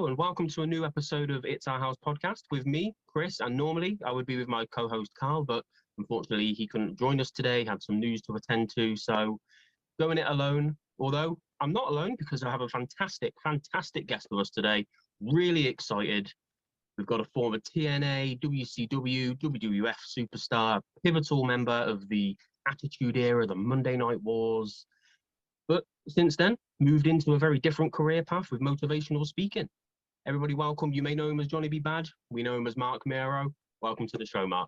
Hello and welcome to a new episode of It's Our House podcast with me, Chris, and normally I would be with my co-host Carl, but unfortunately he couldn't join us today, had some news to attend to, so going it alone, although I'm not alone because I have a fantastic guest with us today. Really excited. We've got a former TNA, WCW, WWF superstar, pivotal member of the Attitude Era, the Monday Night Wars, but since then, moved into a very different career path with motivational speaking. Everybody welcome. You may know him as Johnny B. Bad. We know him as Marc Mero. Welcome to the show, Marc.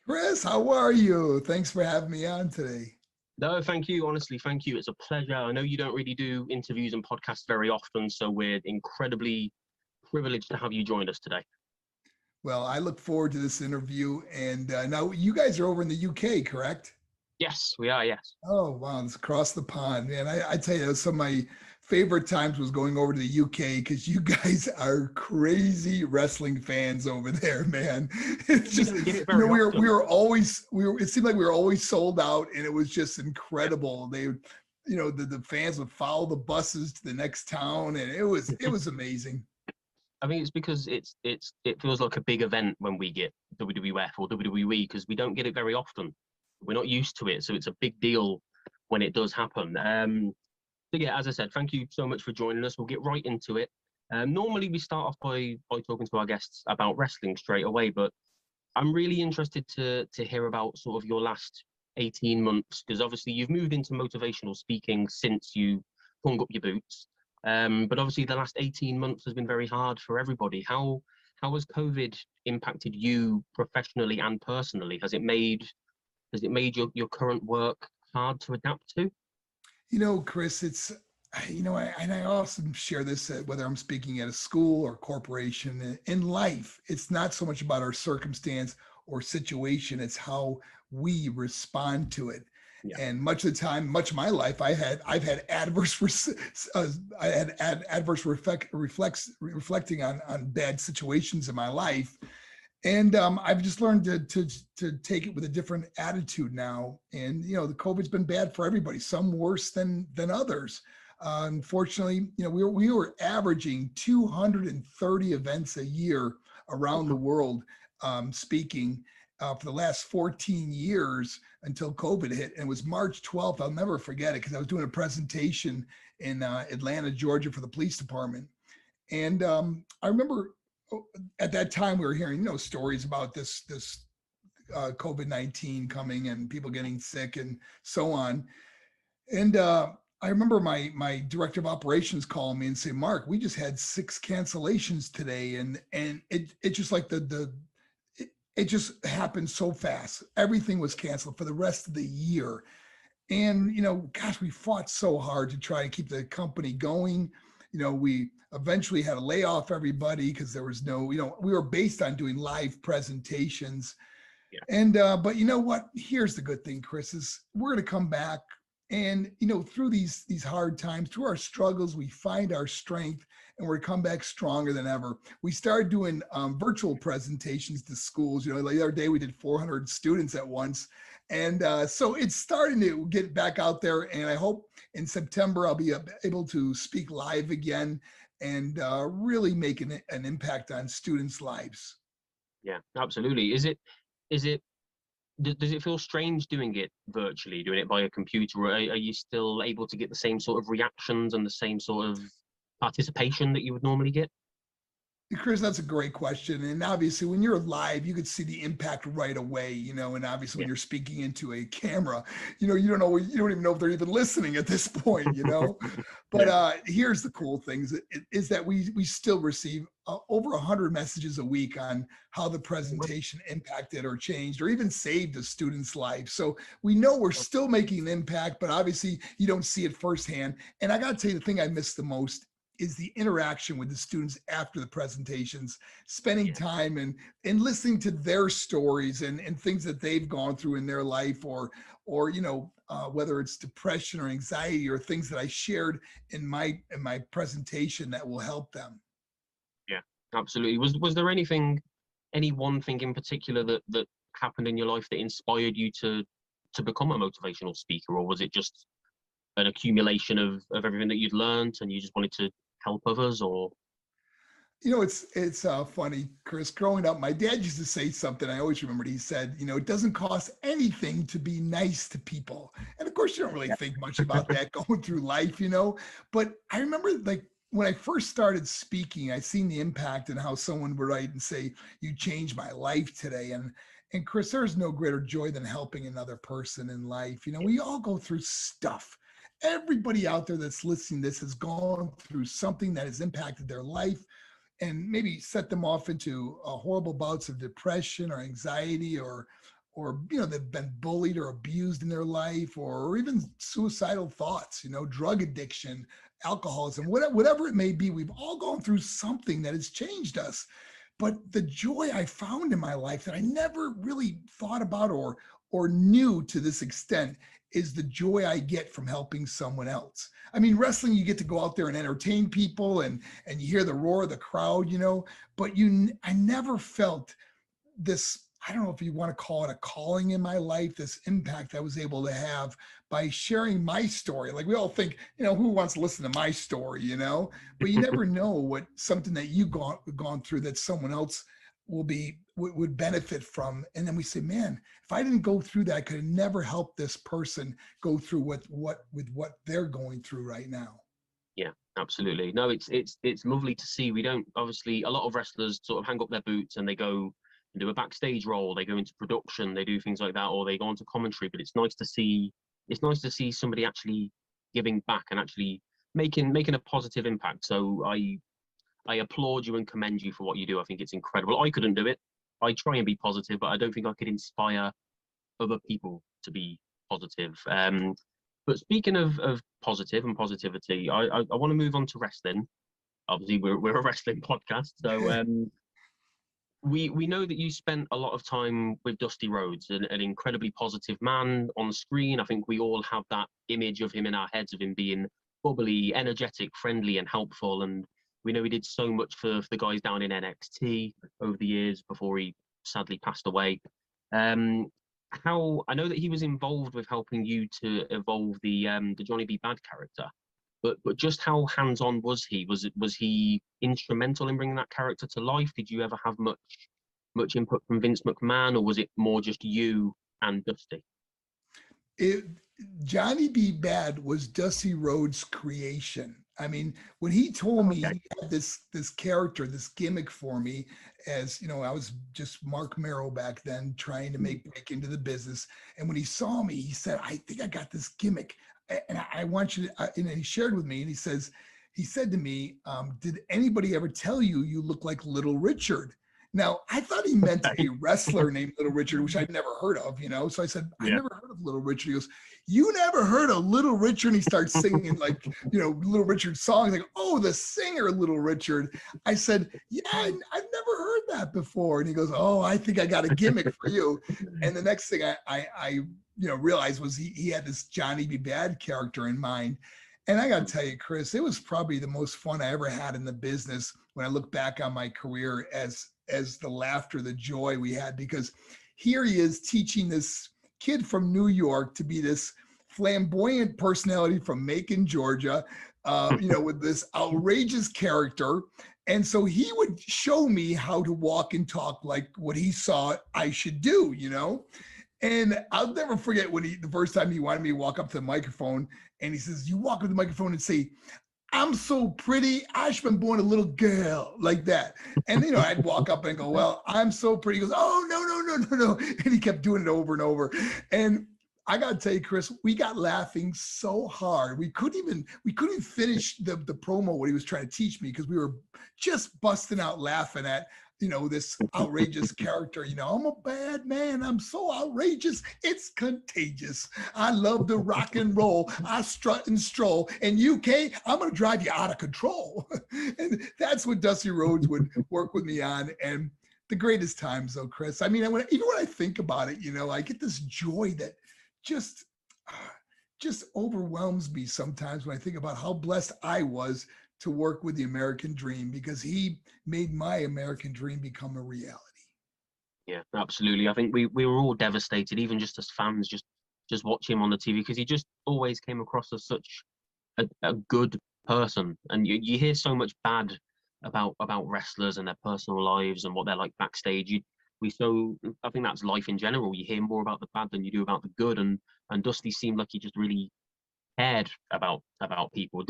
Chris, how are you? Thanks for having me on today. No, thank you. Honestly, thank you. It's a pleasure. I know you don't really do interviews and podcasts very often, so we're incredibly privileged to have you join us today. Well, I look forward to this interview. And now you guys are over in the UK, correct? Yes, we are, yes. Oh, wow. It's across the pond. Man, I tell you, some of my favorite times was going over to the UK because you guys are crazy wrestling fans over there, man. It's just, it seemed like we were always sold out and it was just incredible. The fans would follow the buses to the next town and it was amazing. I think it's because it feels like a big event when we get WWF or WWE because we don't get it very often. We're not used to it, so it's a big deal when it does happen. So yeah, as I said, thank you so much for joining us. We'll get right into it. Normally we start off by talking to our guests about wrestling straight away, but I'm really interested to hear about sort of your last 18 months, because obviously you've moved into motivational speaking since you hung up your boots. But obviously the last 18 months has been very hard for everybody. How has COVID impacted you professionally and personally? Has it made your current work hard to adapt to? Chris, I often share this whether I'm speaking at a school or corporation. In life, it's not so much about our circumstance or situation, it's how we respond to it. Yeah. And much of the time, much of my life, I've had adverse reflecting on bad situations in my life. And I've just learned to take it with a different attitude now. And, the COVID's been bad for everybody, some worse than others. Unfortunately, we were averaging 230 events a year around the world speaking for the last 14 years until COVID hit. And it was March 12th. I'll never forget it because I was doing a presentation in Atlanta, Georgia for the police department. And I remember at that time we were hearing, stories about this COVID-19 coming and people getting sick and so on. And I remember my director of operations calling me and say, Mark, we just had 6 cancellations today. And it just like it just happened so fast. Everything was canceled for the rest of the year. And, gosh, we fought so hard to try to keep the company going. We eventually had to lay off everybody because there was no, we were based on doing live presentations. Yeah. And, but you know what? Here's the good thing, Chris, is we're going to come back and, through these hard times, through our struggles, we find our strength and we're going to come back stronger than ever. We started doing virtual presentations to schools. Like the other day we did 400 students at once. And so it's starting to get back out there. And I hope in September, I'll be able to speak live again and really make an impact on students' lives. Yeah, absolutely. Does it feel strange doing it virtually, doing it by a computer, or are you still able to get the same sort of reactions and the same sort of participation that you would normally get? Chris, that's a great question. And obviously when you're live, you could see the impact right away, and obviously when you're speaking into a camera, you don't even know if they're even listening at this point, But here's the cool things is that we still receive over 100 messages a week on how the presentation impacted or changed or even saved a student's life. So we know we're still making an impact, but obviously you don't see it firsthand. And I got to tell you, the thing I miss the most is the interaction with the students after the presentations, spending time and listening to their stories and things that they've gone through in their life or whether it's depression or anxiety or things that I shared in my presentation that will help them. Yeah, absolutely. Was there any one thing in particular that happened in your life that inspired you to become a motivational speaker, or was it just an accumulation of everything that you'd learned and you just wanted to help others? Or It's funny, Chris. Growing up, my dad used to say something I always remembered. He said, it doesn't cost anything to be nice to people. And of course, you don't really Yeah. think much about that going through life. But I remember, like, when I first started speaking, I seen the impact and how someone would write and say, "You changed my life today." And Chris, there's no greater joy than helping another person in life. We all go through stuff. Everybody out there that's listening to this has gone through something that has impacted their life and maybe set them off into horrible bouts of depression or anxiety, or they've been bullied or abused in their life, or even suicidal thoughts, drug addiction, alcoholism, whatever it may be. We've all gone through something that has changed us. But the joy I found in my life that I never really thought about or knew to this extent is the joy I get from helping someone else. I mean, wrestling, you get to go out there and entertain people, and you hear the roar of the crowd, but I never felt this, I don't know if you want to call it a calling in my life, this impact I was able to have by sharing my story. Like, we all think, who wants to listen to my story, but you never know what something that you've gone through that someone else would benefit from. And then we say, man, if I didn't go through that, I could have never helped this person go through with what they're going through right now. Yeah, absolutely. No, it's lovely to see. We don't, obviously, a lot of wrestlers sort of hang up their boots and they go and do a backstage role, they go into production, they do things like that, or they go into commentary. But it's nice to see somebody actually giving back and actually making a positive impact. So I applaud you and commend you for what you do. I think it's incredible. I couldn't do it. I try and be positive, but I don't think I could inspire other people to be positive. But speaking of positive and positivity, I want to move on to wrestling. Obviously, we're a wrestling podcast, so we know that you spent a lot of time with Dusty Rhodes, an incredibly positive man on screen. I think we all have that image of him in our heads, of him being bubbly, energetic, friendly, and helpful. And we know he did so much for the guys down in NXT over the years before he sadly passed away. How I know that he was involved with helping you to evolve the Johnny B. Bad character, but just how hands-on was he? Was he instrumental in bringing that character to life? Did you ever have much input from Vince McMahon, or was it more just you and Dusty? Johnny B. Bad was Dusty Rhodes' creation. I mean, when he told me he had this character, this gimmick for me, as I was just Marc Mero back then, trying to break into the business. And when he saw me, he said, "I think I got this gimmick, and I want you to." And he shared with me, and he said to me, "Did anybody ever tell you you look like Little Richard?" Now, I thought he meant a wrestler named Little Richard, which I'd never heard of. So I said, "I never heard of Little Richard." He goes, "You never heard of Little Richard?" And he starts singing like, Little Richard songs, like, "Oh, the singer Little Richard." I said, "Yeah, I've never heard that before." And he goes, "Oh, I think I got a gimmick for you." And the next thing I realized was he had this Johnny B. Bad character in mind. And I got to tell you, Chris, it was probably the most fun I ever had in the business when I look back on my career, as the laughter, the joy we had, because here he is teaching this kid from New York to be this flamboyant personality from Macon, Georgia, with this outrageous character. And so he would show me how to walk and talk like what he saw I should do. And I'll never forget when the first time he wanted me to walk up to the microphone, and he says, "You walk up to the microphone and say, 'I'm so pretty, I should have been born a little girl,' like that." And I'd walk up and go, "Well, I'm so pretty." He goes, "Oh, no. And he kept doing it over and over. And I gotta tell you, Chris, we got laughing so hard. We couldn't finish the promo what he was trying to teach me, because we were just busting out laughing at this outrageous character. "I'm a bad man. I'm so outrageous. It's contagious. I love to rock and roll. I strut and stroll. And UK, I'm going to drive you out of control." And that's what Dusty Rhodes would work with me on. And the greatest times, though, Chris. I mean, even when I think about it, I get this joy that just overwhelms me sometimes when I think about how blessed I was to work with the American Dream, because he made my American dream become a reality. Yeah, absolutely. I think we were all devastated, even just as fans, just watching him on the TV, because he just always came across as such a good person. And you hear so much bad about wrestlers and their personal lives and what they're like backstage. I think that's life in general. You hear more about the bad than you do about the good, and Dusty seemed like he just really cared about people.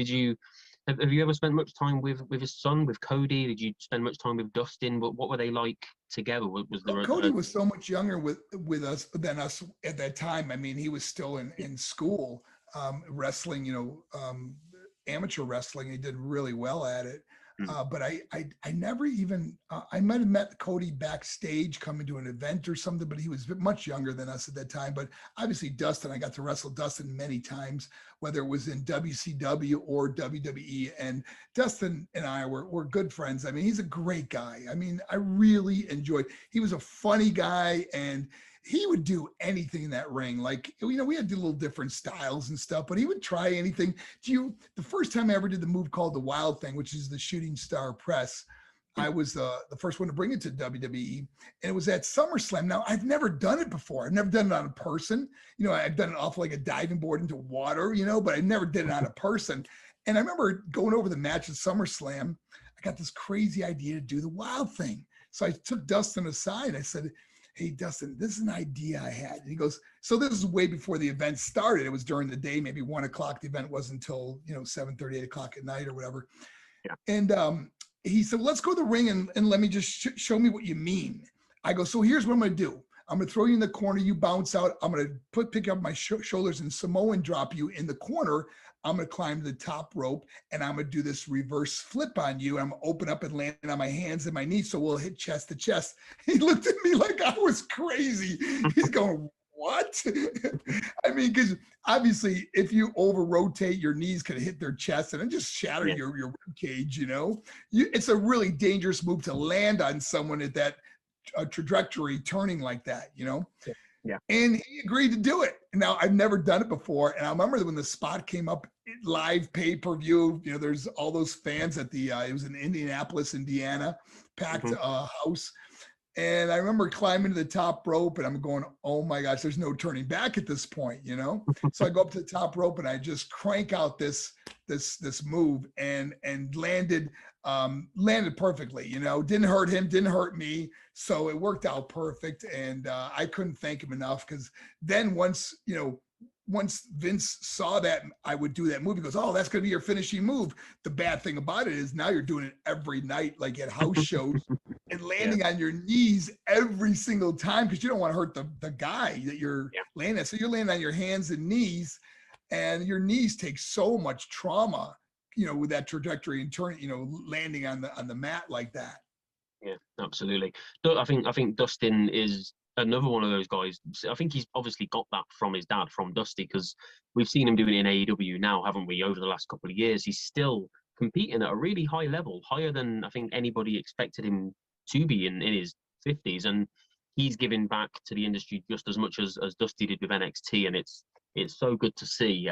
Have you ever spent much time with his son, with Cody? Did you spend much time with Dustin? What were they like together? Was Well, there Cody was so much younger with us than us at that time. I mean, he was still in school, wrestling, amateur wrestling. He did really well at it. Mm. But I never even I might have met Cody backstage coming to an event or something, but he was much younger than us at that time. But obviously Dustin, I got to wrestle Dustin many times, whether it was in WCW or WWE. And Dustin and I were good friends. I mean, he's a great guy. I mean, I really enjoyed. He was a funny guy, and he would do anything in that ring. Like, we had little different styles and stuff, but he would try anything. The first time I ever did the move called the Wild Thing, which is the shooting star press, I was the first one to bring it to WWE, and it was at SummerSlam. Now, I've never done it before. I've never done it on a person. I've done it off like a diving board into water, but I never did it on a person. And I remember going over the match at SummerSlam. I got this crazy idea to do the Wild Thing. So I took Dustin aside. I said, "Hey, Dustin, this is an idea I had." And he goes, "So this is way before the event started. It was during the day, maybe 1:00. The event wasn't until 7:30, 8:00 at night or whatever." Yeah. And he said, "Let's go to the ring and let me just show me what you mean." I go, "So here's what I'm going to do. I'm going to throw you in the corner. You bounce out. I'm going to pick up my shoulders and Samoan drop you in the corner. I'm going to climb the top rope, and I'm going to do this reverse flip on you. I'm going to open up and land on my hands and my knees, so we'll hit chest to chest." He looked at me like I was crazy. He's going, "What?" I mean, because obviously, if you over rotate, your knees could hit their chest and it just shatter your rib cage. It's a really dangerous move to land on someone at that trajectory, turning like that. Yeah. And he agreed to do it. Now, I've never done it before. And I remember that when the spot came up live pay-per-view, there's all those fans at it was in Indianapolis, Indiana, packed house. And I remember climbing to the top rope, and I'm going, "Oh my gosh, there's no turning back at this point," So I go up to the top rope and I just crank out this move and landed perfectly. Didn't hurt him, didn't hurt me, so it worked out perfect. And I couldn't thank him enough, because then once Vince saw that I would do that move, he goes, "Oh, that's going to be your finishing move." The bad thing about it is now you're doing it every night, like at house shows, and landing on your knees every single time, because you don't want to hurt the guy that you're landing at. So you're landing on your hands and knees, and your knees take so much trauma, with that trajectory and turning, landing on the mat like that. Yeah, absolutely. I think Dustin is another one of those guys. I think he's obviously got that from his dad, from Dusty, because we've seen him doing it in AEW now, haven't we, over the last couple of years. He's still competing at a really high level, higher than I think anybody expected him to be in his 50s. And he's giving back to the industry just as much as Dusty did with NXT, and it's so good to see.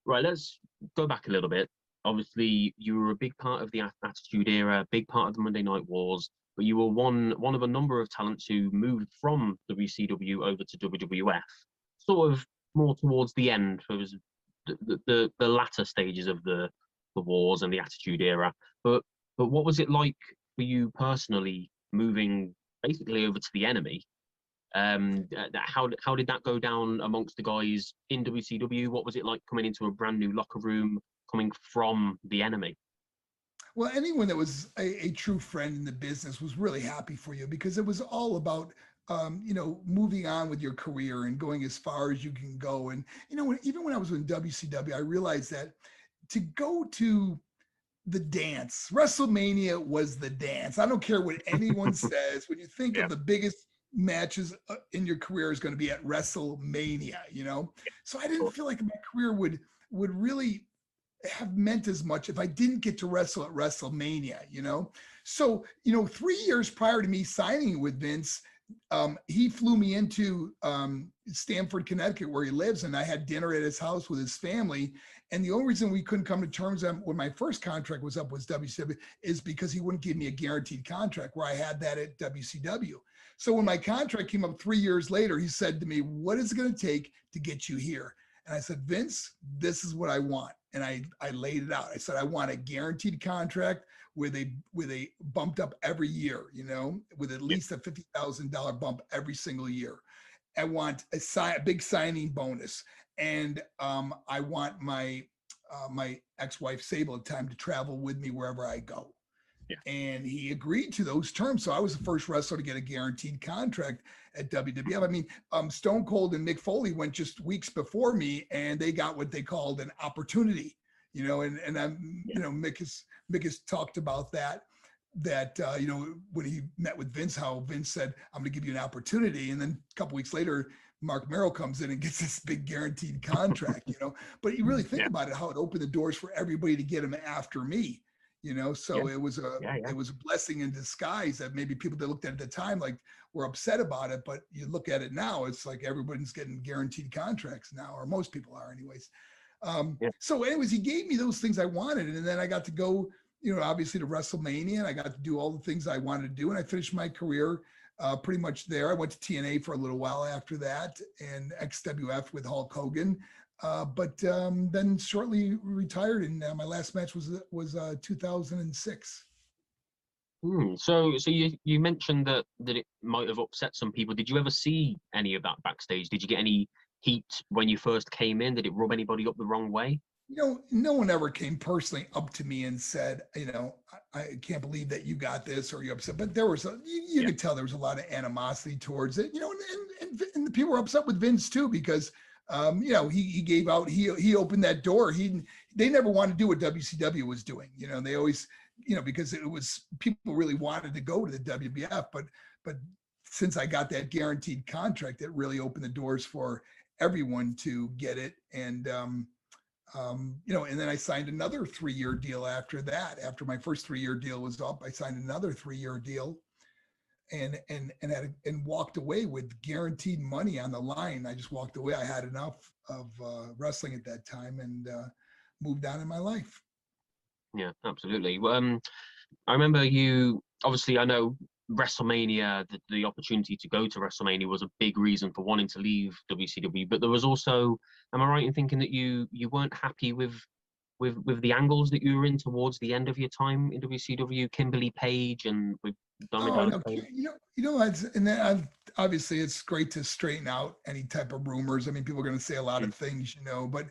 Right, let's go back a little bit. Obviously, you were a big part of the Attitude Era, a big part of the Monday Night Wars, but you were one of a number of talents who moved from WCW over to WWF, sort of more towards the end. So it was the latter stages of the Wars and the Attitude Era. But what was it like for you personally, moving basically over to the Enemy? How did that go down amongst the guys in WCW? What was it like coming into a brand new locker room, coming from the Enemy? Well, anyone that was a true friend in the business was really happy for you, because it was all about moving on with your career and going as far as you can go. And even when I was in WCW, I realized that to go to the dance, WrestleMania was the dance. I don't care what anyone says. When you think of the biggest matches in your career is going to be at WrestleMania, So I didn't feel like my career would really have meant as much if I didn't get to wrestle at WrestleMania, So, 3 years prior to me signing with Vince, he flew me into Stamford, Connecticut, where he lives, and I had dinner at his house with his family. And the only reason we couldn't come to terms when my first contract was up with WCW is because he wouldn't give me a guaranteed contract, where I had that at WCW. So when my contract came up 3 years later, he said to me, "What is it going to take to get you here?" And I said, Vince, this is what I want. And I laid it out. I said, I want a guaranteed contract with a bumped up every year, with at Yeah. least a $50,000 bump every single year. I want a big signing bonus. And I want my ex-wife Sable at the time to travel with me wherever I go. Yeah. And he agreed to those terms. So I was the first wrestler to get a guaranteed contract at WWF. I mean, Stone Cold and Mick Foley went just weeks before me, and they got what they called an opportunity. And I'm, Mick has talked about that. When he met with Vince, how Vince said, "I'm going to give you an opportunity," and then a couple weeks later, Marc Mero comes in and gets this big guaranteed contract. But you really think about it, how it opened the doors for everybody to get him after me. So it was a blessing in disguise that maybe people that looked at it at the time like were upset about it, but you look at it now, it's like everybody's getting guaranteed contracts now, or most people are anyways. So anyways, he gave me those things I wanted, and then I got to go, obviously to WrestleMania, and I got to do all the things I wanted to do, and I finished my career pretty much there. I went to TNA for a little while after that, and XWF with Hulk Hogan. But then shortly retired, and my last match was 2006. So you mentioned that it might have upset some people. Did you ever see any of that backstage? Did you get any heat when you first came in? Did it rub anybody up the wrong way? No one ever came personally up to me and said, I can't believe that you got this or you're upset. But there was you could tell there was a lot of animosity towards it, and the people were upset with Vince too, because he gave out, he opened that door. They never wanted to do what WCW was doing. They always, because it was, people really wanted to go to the WWF, but since I got that guaranteed contract, it really opened the doors for everyone to get it. And, and then I signed another 3-year deal after that. After my first 3-year deal was up, I signed another 3-year deal. And walked away with guaranteed money on the line. I just walked away. I had enough of wrestling at that time, and moved on in my life. Yeah, absolutely. I remember you. Obviously, I know WrestleMania. The opportunity to go to WrestleMania was a big reason for wanting to leave WCW. But there was also, am I right in thinking that you weren't happy with the angles that you were in towards the end of your time in WCW, Kimberly Page and with Diamond Dallas Page? And then obviously it's great to straighten out any type of rumors. I mean, people are going to say a lot of things, but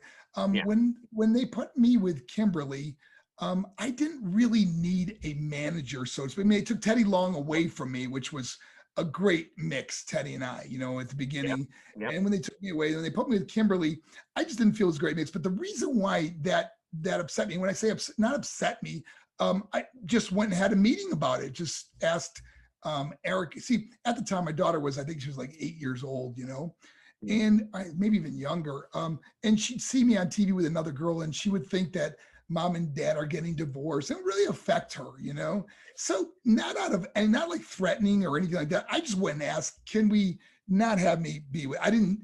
when they put me with Kimberly, I didn't really need a manager, so to speak. I mean, they took Teddy Long away from me, which was a great mix, Teddy and I, at the beginning. And when they took me away and they put me with Kimberly, I just didn't feel it was a great mix. But the reason why that upset me, when I say not upset me, I just went and had a meeting about it. Just asked Eric. See, at the time, my daughter was, I think she was like 8 years old, and maybe even younger. And she'd see me on TV with another girl, and she would think that mom and dad are getting divorced. It would really affect her, So not like threatening or anything like that. I just went and asked, can we not have me be with?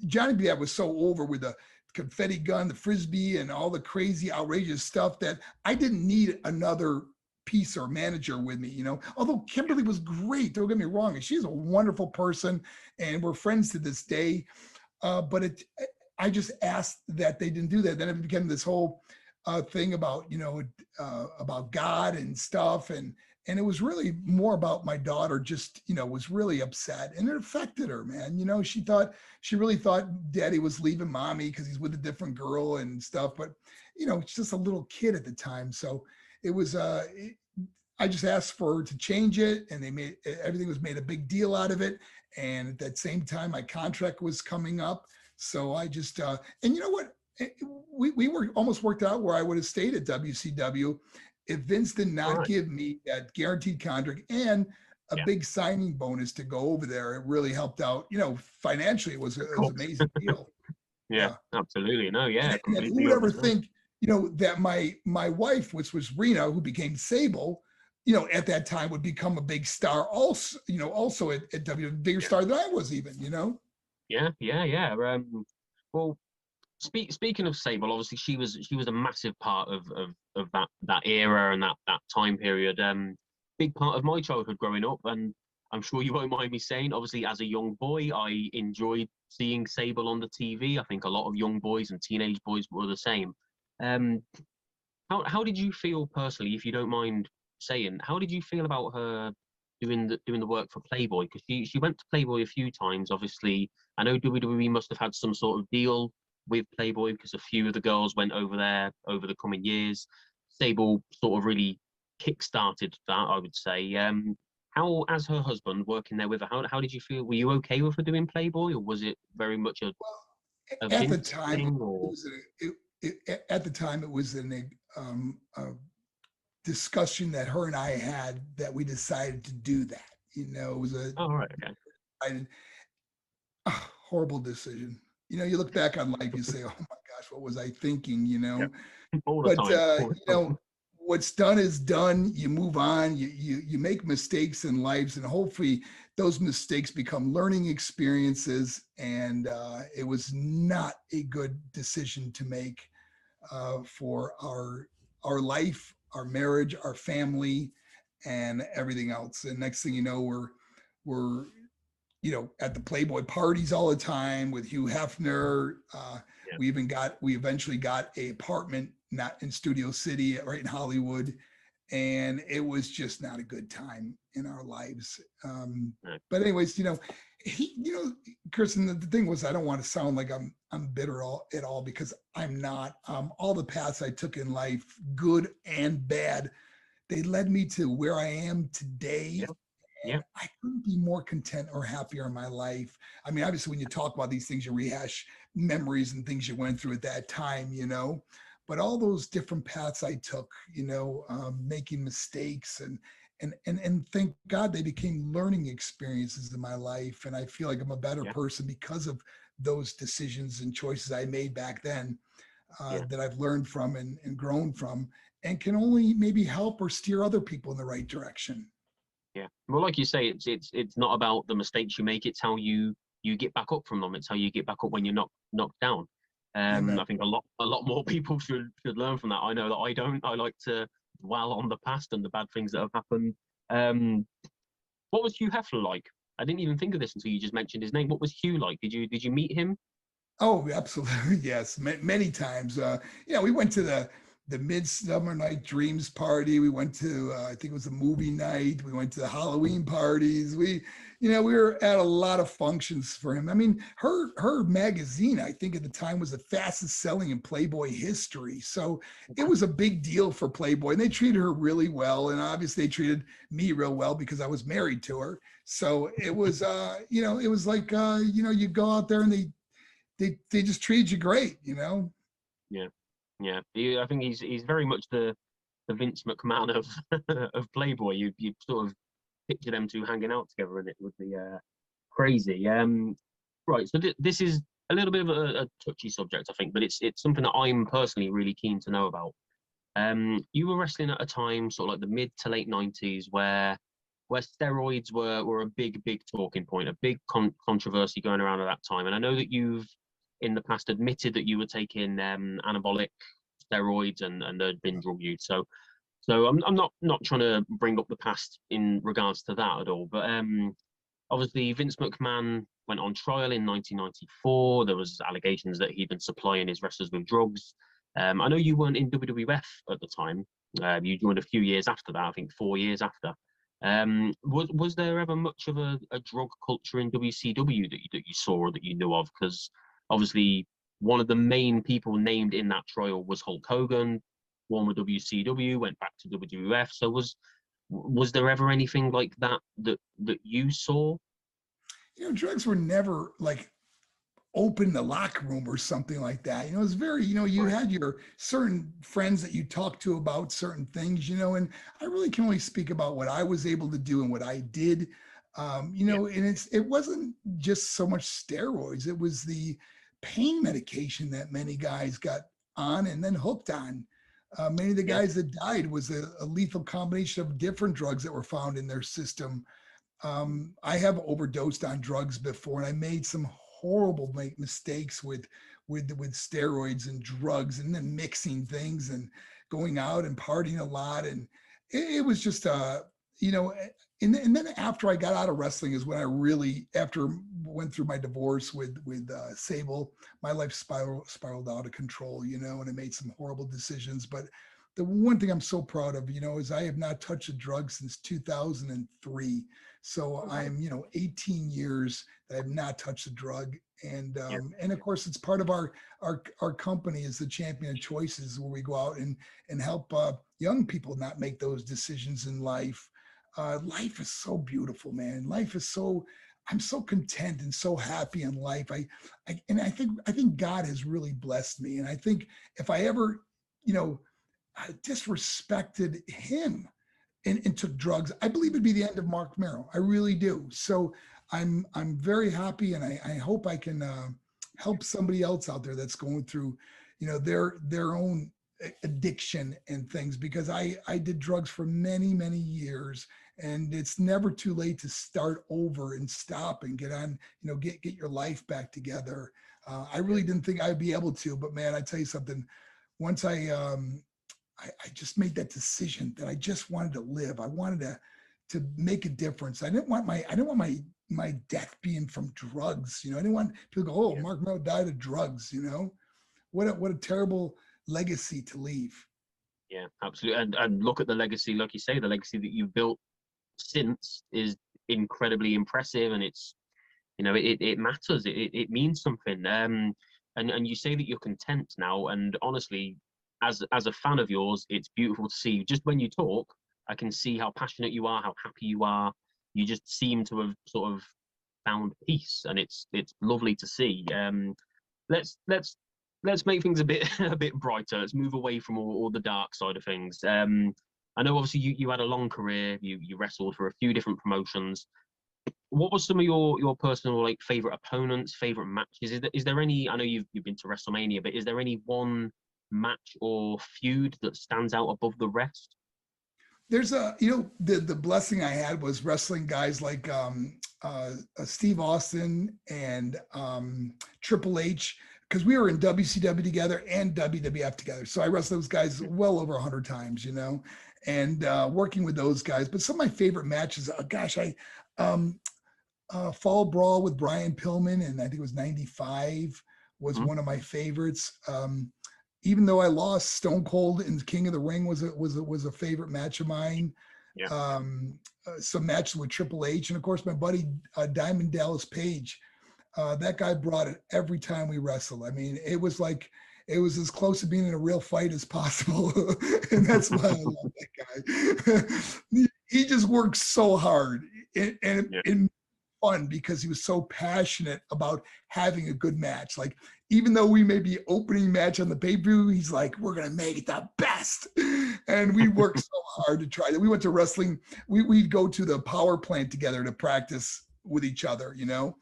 Johnny B. was so over with the confetti gun, the frisbee, and all the crazy, outrageous stuff that I didn't need another piece or manager with me, Although Kimberly was great, don't get me wrong, she's a wonderful person, and we're friends to this day. But I just asked that they didn't do that. Then it became this whole thing about about God and stuff, and it was really more about my daughter. Just was really upset, and it affected her, man. She really thought Daddy was leaving Mommy because he's with a different girl and stuff. But it's just a little kid at the time, so it was. I just asked for her to change it, and everything was made a big deal out of it. And at that same time, my contract was coming up, so I just and you know what. We were almost worked out where I would have stayed at WCW if Vince did not give me that guaranteed contract and a big signing bonus to go over there. It really helped out. Financially, it was an amazing deal. Absolutely. No, and who would ever think, that my wife, which was Rena, who became Sable, at that time would become a big star. Also, also at WCW, bigger star than I was even. Well. Speaking of Sable, obviously she was a massive part of that era and that time period. Big part of my childhood growing up, and I'm sure you won't mind me saying, obviously, as a young boy, I enjoyed seeing Sable on the TV. I think a lot of young boys and teenage boys were the same. Um, how did you feel personally, if you don't mind saying, how did you feel about her doing the work for Playboy? Because she went to Playboy a few times. Obviously, I know WWE must have had some sort of deal with Playboy because a few of the girls went over there over the coming years. Sable sort of really kick-started that, I would say. How, as her husband working there with her, how did you feel? Were you okay with her doing Playboy, or was it very much a At the Vince time, thing? Or at the time, it was a discussion that her and I had that we decided to do that. It was oh, right, okay, a horrible decision. You look back on life, you say, "Oh my gosh, what was I thinking?" yeah, all the But time, all the time. what's done is done. You move on. You make mistakes in lives, and hopefully those mistakes become learning experiences. And it was not a good decision to make for our life, our marriage, our family, and everything else. And next thing you know, we're at the Playboy parties all the time with Hugh Hefner. Yeah, We eventually got a apartment not in Studio City, right in Hollywood, and it was just not a good time in our lives. no, But anyways, Kirsten, the thing was, I don't want to sound like I'm bitter at all because I'm not. All the paths I took in life, good and bad, they led me to where I am today. yeah, yeah, And I couldn't be more content or happier in my life. I mean, obviously, when you talk about these things, you rehash memories and things you went through at that time. But all those different paths I took, making mistakes and thank God they became learning experiences in my life. And I feel like I'm a better yeah, person because of those decisions and choices I made back then yeah. that I've learned from and grown from and can only maybe help or steer other people in the right direction. Yeah. Well, like you say, it's not about the mistakes you make. It's how you get back up from them. It's how you get back up when you're knocked down. Amen. I think a lot more people should learn from that. I know that I don't. I like to dwell on the past and the bad things that have happened. Um, what was Hugh Hefner like? I didn't even think of this until you just mentioned his name. What was Hugh like? Did you meet him? Oh, absolutely. Yes. Many times. We went to the Midsummer Night Dreams party. We went to, I think it was a movie night. We went to the Halloween parties. We were at a lot of functions for him. I mean, her magazine, I think at the time was the fastest selling in Playboy history. So it was a big deal for Playboy and they treated her really well. And obviously they treated me real well because I was married to her. So it was, it was like, you go out there and they just treat you great. Yeah, yeah. I think he's very much the Vince McMahon of of Playboy. You sort of picture them two hanging out together, and it would be crazy. Right. So this is a little bit of a touchy subject, I think, but it's something that I'm personally really keen to know about. You were wrestling at a time, sort of like the mid to late '90s, where steroids were a big talking point, a big controversy going around at that time. And I know that you've in the past admitted that you were taking anabolic steroids and there'd been drug use. So I'm not trying to bring up the past in regards to that at all, but obviously Vince McMahon went on trial in 1994. There was allegations that he'd been supplying his wrestlers with drugs. I know you weren't in WWF at the time. You joined a few years after that, I think 4 years after. Was there ever much of a drug culture in WCW that you saw or that you knew of? Because obviously one of the main people named in that trial was Hulk Hogan, former WCW, went back to WWF. So was there ever anything like that you saw? Drugs were never like open the locker room or something like that. It's very, you Right. had your certain friends that you talked to about certain things, and I really can only speak about what I was able to do and what I did. Yeah. And it wasn't just so much steroids, it was the pain medication that many guys got on and then hooked on. Many of the Yeah. guys that died was a lethal combination of different drugs that were found in their system. I have overdosed on drugs before, and I made some horrible mistakes with steroids and drugs, and then mixing things and going out and partying a lot, and it was just you know, and then after I got out of wrestling is when I really, after went through my divorce with Sable, my life spiraled out of control, you know, and I made some horrible decisions. But the one thing I'm so proud of, you know, is I have not touched a drug since 2003. So I'm, you know, 18 years that I have not touched a drug. And of course, it's part of our company is the Champion of Choices, where we go out and help young people not make those decisions in life. Life is so beautiful, man. Life is so, I'm so content and so happy in life. I think God has really blessed me. And I think if I ever, you know, disrespected him and took drugs, I believe it'd be the end of Marc Mero. I really do. So I'm very happy, and I hope I can help somebody else out there that's going through, you know, their own addiction and things, because I did drugs for many years, and it's never too late to start over and stop and get on, you know, get your life back together. I really didn't think I'd be able to, but man, I tell you something, once I just made that decision that I just wanted to live. I wanted to make a difference. I didn't want my death being from drugs. You know, I didn't want people to go, oh, Marc Mero died of drugs, you know. What a terrible legacy to leave. Yeah, absolutely. And look at the legacy, like you say, the legacy that you've built since is incredibly impressive, and it's, you know, it matters. It means something. And you say that you're content now, and honestly, as a fan of yours, it's beautiful to see. Just when you talk, I can see how passionate you are, how happy you are. You just seem to have sort of found peace, and it's lovely to see. Let's make things a bit a bit brighter. Let's move away from all the dark side of things. I know obviously you had a long career. You wrestled for a few different promotions. What was some of your personal, like, favorite opponents, favorite matches? Is there any? I know you've been to WrestleMania, but is there any one match or feud that stands out above the rest? There's you know, the blessing I had was wrestling guys like Steve Austin and Triple H, because we were in WCW together and WWF together. So I wrestled those guys well over 100 times, you know, and working with those guys. But some of my favorite matches, gosh, Fall Brawl with Brian Pillman, and I think it was 95, was one of my favorites. Even though I lost, Stone Cold and King of the Ring was a favorite match of mine. Yeah. Some matches with Triple H, and of course my buddy Diamond Dallas Page. That guy brought it every time we wrestled. I mean, it was as close to being in a real fight as possible, and that's why I love that guy. He just worked so hard, and fun, because he was so passionate about having a good match. Like, even though we may be opening match on the pay-per-view, he's like, we're gonna make it the best. And we worked so hard to try that. We went to wrestling, we'd go to the power plant together to practice with each other, you know.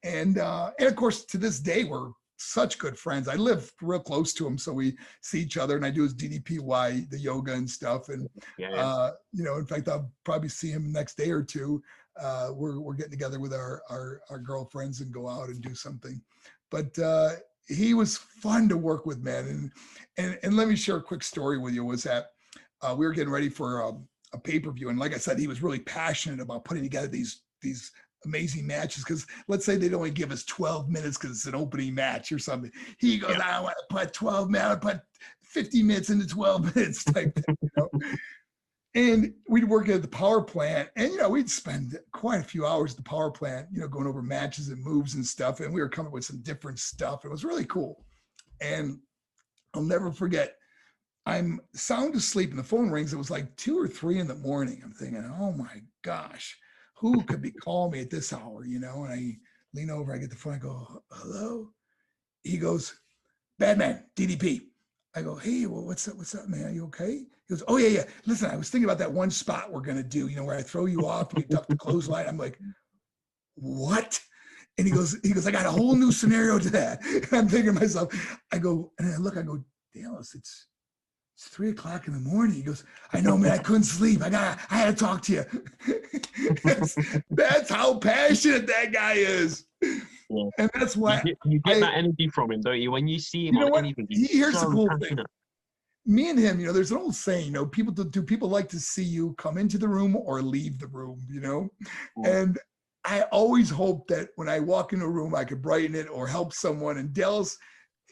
And of course, to this day, we're such good friends. I live real close to him, so we see each other, and I do his DDPY, the yoga and stuff. And you know, in fact, I'll probably see him the next day or two. We're getting together with our girlfriends and go out and do something. But he was fun to work with, man. And let me share a quick story with you. Was that we were getting ready for a pay-per-view, and like I said, he was really passionate about putting together these amazing matches, because let's say they'd only give us 12 minutes because it's an opening match or something. He goes, I want to put 12 minutes, I put 50 minutes into 12 minutes type thing, you know. And we'd work at the power plant, and, you know, we'd spend quite a few hours at the power plant, you know, going over matches and moves and stuff. And we were coming up with some different stuff. It was really cool. And I'll never forget, I'm sound asleep and the phone rings. It was like 2 or 3 in the morning. I'm thinking, oh my gosh, who could be calling me at this hour, you know? And I lean over, I get the phone, I go, hello? He goes, Badman, DDP. I go, hey, well, what's up, man? Are you okay? He goes, oh, yeah. Listen, I was thinking about that one spot we're going to do, you know, where I throw you off, we duck the clothesline. I'm like, what? And he goes, I got a whole new scenario to that. And I'm thinking to myself, I go, and I look, I go, Dallas, it's 3 o'clock in the morning. He goes, I know, man, I couldn't sleep. I had to talk to you. that's how passionate that guy is. Yeah. And that's why you get that energy from him, don't you? When you see him on anything, here's so the cool passionate. thing. me and him, there's an old saying, people do people like to see you come into the room or leave the room, Mm. and I always hope that when I walk into a room, I could brighten it or help someone. And Dell's,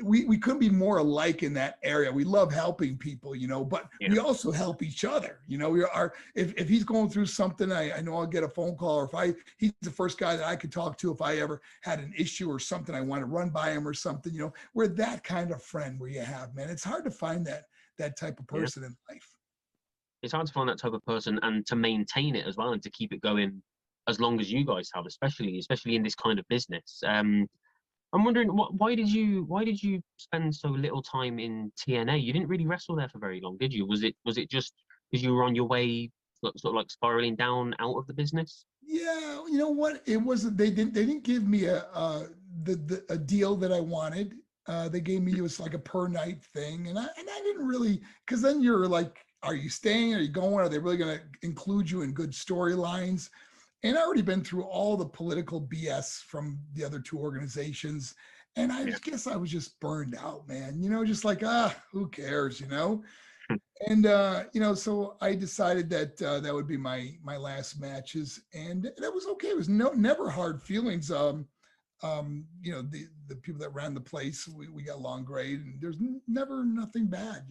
we couldn't be more alike in that area. We love helping people, but Yeah. we also help each other. We are, if he's going through something, I know I'll get a phone call, or he's the first guy that I could talk to if I ever had an issue or something I want to run by him or something. We're that kind of friend where you have, man. It's hard to find that type of person in life. It's hard to find that type of person and to maintain it as well, and to keep it going as long as you guys have, especially in this kind of business. I'm wondering, why did you spend so little time in TNA? You didn't really wrestle there for very long, did you? Was it just because you were on your way, sort of like spiraling down out of the business? Yeah, you know what? It wasn't. They didn't give me a deal that I wanted. They gave me, it was like a per night thing, and I didn't really, because then you're like, are you staying? Are you going? Are they really going to include you in good storylines? And I already been through all the political BS from the other two organizations, and I Yeah. guess I was just burned out, man. Just like, who cares, And so I decided that that would be my last matches, and that was okay. It was never hard feelings. The people that ran the place, we got along great, and there's never nothing bad.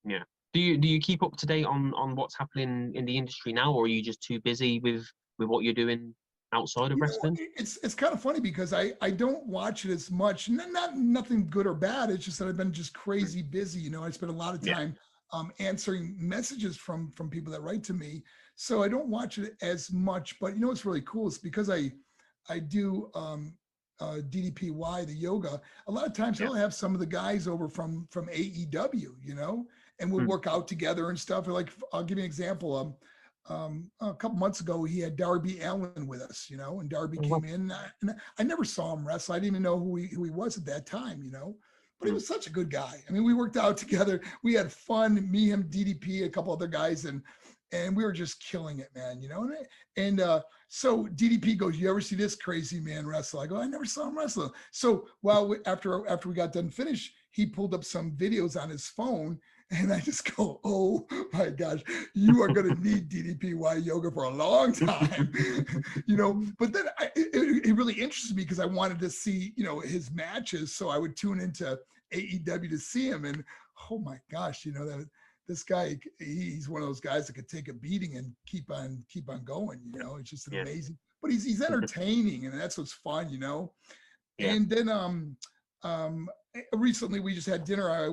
Yeah. Do you keep up to date on what's happening in the industry now, or are you just too busy with what you're doing outside of wrestling? It's kind of funny because I don't watch it as much. Nothing good or bad. It's just that I've been just crazy busy. I spend a lot of Yeah. time answering messages from people that write to me. So I don't watch it as much. But what's really cool is because I do DDPY, the yoga. A lot of times Yeah. I'll have some of the guys over from AEW, and we'll Hmm. work out together and stuff. Like, I'll give you an example. A couple months ago, he had Darby Allin with us, and Darby Oh, well. came in, and I never saw him wrestle. I didn't even know who he was at that time, but he Hmm. was such a good guy. I mean, we worked out together. We had fun, me, him, DDP, a couple other guys, and we were just killing it, man, and so DDP goes, "You ever see this crazy man wrestle?" I go, "I never saw him wrestle." So after we got done finished, he pulled up some videos on his phone, and I just go, "Oh my gosh, you are going to need DDPY yoga for a long time," But then it really interested me because I wanted to see, his matches, so I would tune into AEW to see him, and oh my gosh, that this guy, he's one of those guys that could take a beating and keep on going. It's just an Yeah. amazing. But he's entertaining, and that's what's fun. Yeah. And then recently we just had dinner. I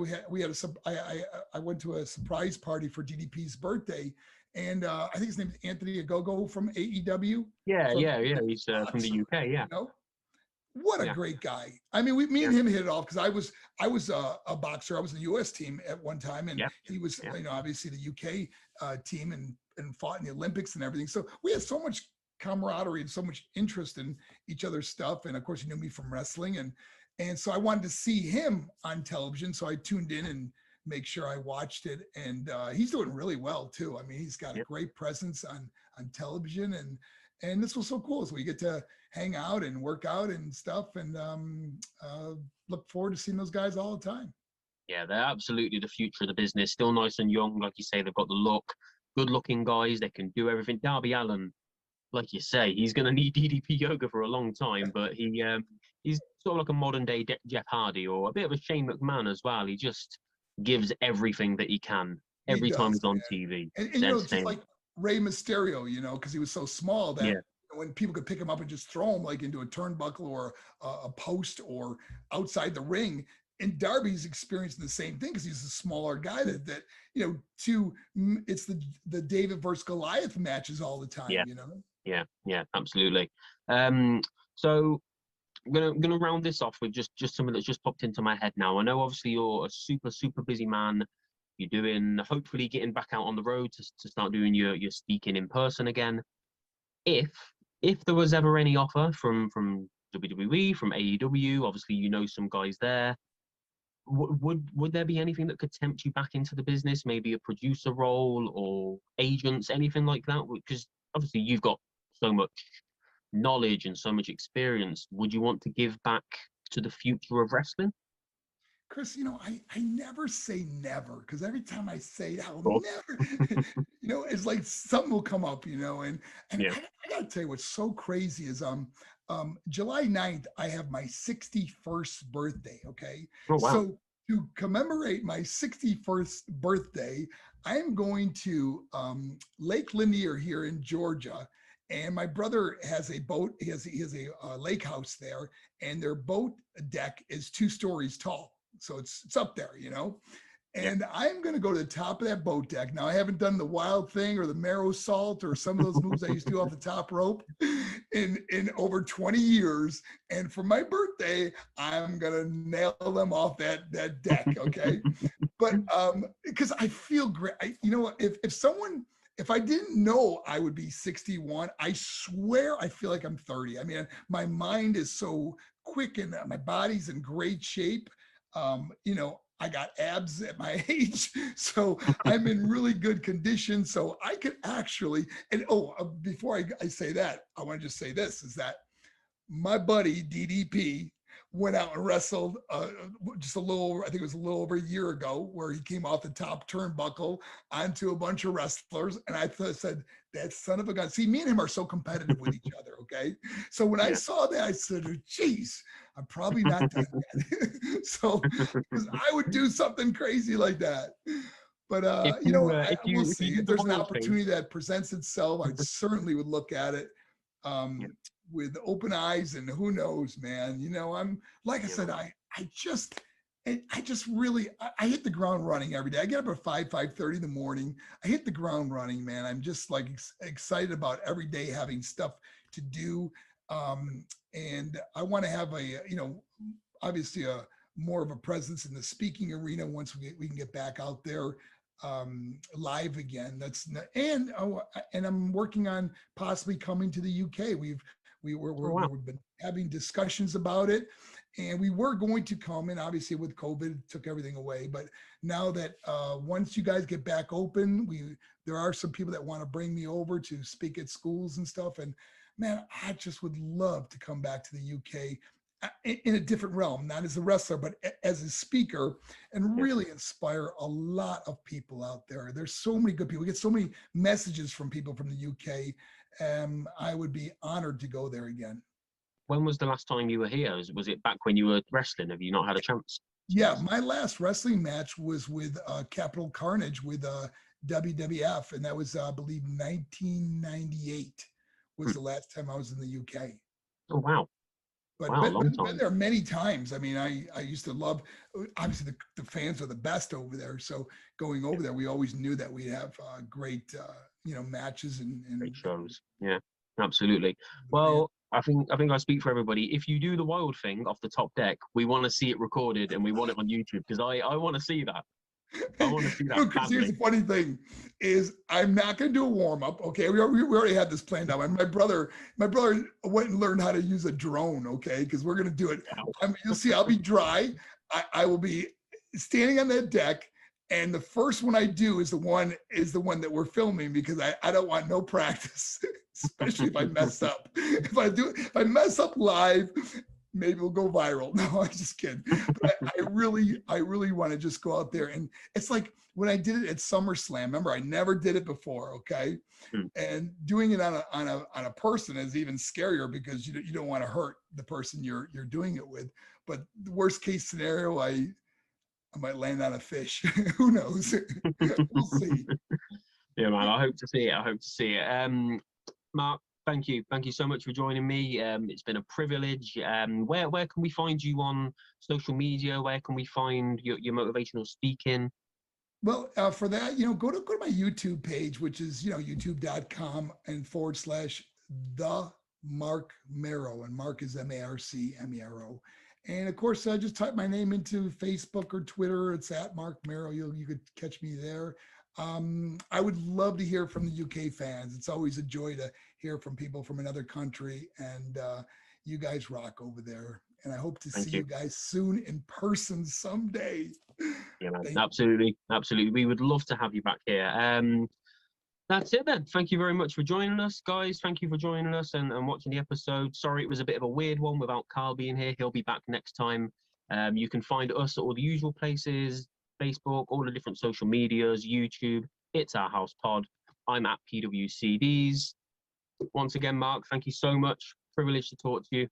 went to a surprise party for DDP's birthday, and I think his name is Anthony Agogo from AEW. Yeah. From Yeah. Yeah. He's from the awesome, UK. Yeah. what a Yeah. great guy. I mean, me Yeah. and him hit it off because I was a boxer. I was in the U.S. team at one time, and Yeah. he was, Yeah. obviously the UK team, and fought in the Olympics and everything. So we had so much camaraderie and so much interest in each other's stuff. And of course, he knew me from wrestling, and so I wanted to see him on television. So I tuned in and make sure I watched it, and he's doing really well too. I mean, he's got a Yeah. great presence on television, and this was so cool. So we get to hang out and work out and stuff, and look forward to seeing those guys all the time. Yeah, they're absolutely the future of the business. Still nice and young, like you say. They've got the look, good-looking guys. They can do everything. Darby Allin, like you say, he's going to need DDP yoga for a long time, but he's sort of like a modern day Jeff Hardy, or a bit of a Shane McMahon as well. He just gives everything that he can He every time does, he's on man. TV. And It's just entertaining. like Rey Mysterio, because he was so small that Yeah, when people could pick him up and just throw him like into a turnbuckle or a post or outside the ring. And Darby's experiencing the same thing because he's a smaller guy that it's the David versus Goliath matches all the time, yeah, yeah, absolutely. Um, so I'm gonna round this off with just something that's just popped into my head now. I know obviously you're a super busy man. You're doing, hopefully getting back out on the road to start doing your speaking in person again. If there was ever any offer from WWE, from AEW, obviously you know some guys there. Would there be anything that could tempt you back into the business? Maybe a producer role or agents, anything like that? Because obviously you've got so much knowledge and so much experience. Would you want to give back to the future of wrestling? Chris, I never say never, because every time I say I'll Oh, never, it's like something will come up, and yeah. I gotta tell you what's so crazy is July 9th, I have my 61st birthday. Okay. Oh, wow. So to commemorate my 61st birthday, I'm going to Lake Lanier here in Georgia. And my brother has a boat. He has a lake house there, and their boat deck is 2 stories tall. So it's up there, Yeah. and I'm going to go to the top of that boat deck. Now, I haven't done the wild thing or the Mero salt or some of those moves I used to do off the top rope in over 20 years. And for my birthday, I'm going to nail them off that deck. Okay. But because I feel great. If I didn't know I would be 61, I swear I feel like I'm 30. I mean, my mind is so quick and my body's in great shape. I got abs at my age, so I'm in really good condition. So I could actually, and before I say that, I want to just say this is that my buddy DDP went out and wrestled just a little, I think it was a little over a year ago, where he came off the top turnbuckle onto a bunch of wrestlers. And said, that son of a gun. See, me and him are so competitive with each other. Okay. So when I Yeah. saw that, I said, geez, I'm probably not done yet. So, because I would do something crazy like that. But If you we'll if you see do if the there's an wild thing, opportunity that presents itself. I certainly would look at it. yeah, With open eyes, and who knows, man. I'm like I yeah, said, man. I just really I hit the ground running every day. I get up at 5:30 in the morning. I hit the ground running, man. I'm just like excited about every day having stuff to do. And I want to have obviously a more of a presence in the speaking arena once we can get back out there live again. And I'm working on possibly coming to the UK. Oh, wow. We've been having discussions about it, and we were going to come, and obviously with COVID it took everything away. But now that once you guys get back open, there are some people that want to bring me over to speak at schools and stuff. And man, I just would love to come back to the UK in a different realm, not as a wrestler, but as a speaker, and Yeah. really inspire a lot of people out there. There's so many good people. We get so many messages from people from the UK. I would be honored to go there again. When was the last time you were here? Was it back when you were wrestling? Have you not had a chance? Yeah, my last wrestling match was with Capital Carnage with WWF, and that was, I believe, 1998 was Hmm. the last time I was in the UK. Oh, wow. But Wow, a long been time. there many times. I mean, I used to love. Obviously, the fans are the best over there. So going Yeah, over there, we always knew that we'd have great, matches great and shows. Yeah, absolutely. man. Well, I think I speak for everybody. If you do the wild thing off the top deck, we want to see it recorded and we want it on YouTube because I want to see that. I want to see that Because here's badly. the funny thing is I'm not going to do a warm up. Okay, we already had this planned out. And my brother went and learned how to use a drone. Okay, because we're going to do it. Wow. You'll see. I'll be dry. I will be standing on that deck. And the first one I do is the one that we're filming, because I don't want no practice, especially if I mess up. If I mess up live, maybe we'll go viral. No, I'm just kidding. But I really want to just go out there. And it's like when I did it at SummerSlam. Remember, I never did it before. Okay. Hmm. And doing it on a person is even scarier, because you don't want to hurt the person you're doing it with. But the worst case scenario, I might land on a fish. Who knows? We'll see. Yeah, man. I hope to see it. I hope to see it. Mark, thank you so much for joining me. It's been a privilege. Where can we find you on social media? Where can we find your motivational speaking? Well, for that, go to my YouTube page, which is, youtube.com and / the Marc Mero, and Mark is MARC MERO. And of course, just type my name into Facebook or Twitter. It's at Marc Mero. You could catch me there. I would love to hear from the UK fans. It's always a joy to hear from people from another country, and you guys rock over there. And I hope to see Thank you. you guys soon in person someday. Yeah, man. Thank Absolutely, absolutely. We would love to have you back here. That's it then. Thank you very much for joining us, guys. Thank you for joining us and watching the episode. Sorry it was a bit of a weird one without Carl being here. He'll be back next time. You can find us at all the usual places, Facebook, all the different social medias, YouTube. It's Our House Pod. I'm at PWCDs. Once again, Mark, thank you so much. Privileged to talk to you.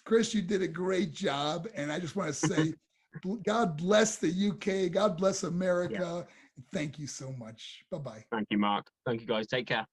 Chris, you did a great job. And I just want to say, God bless the UK. God bless America. Yeah. Thank you so much. Bye-bye. Thank you, Mark. Thank you, guys. Take care.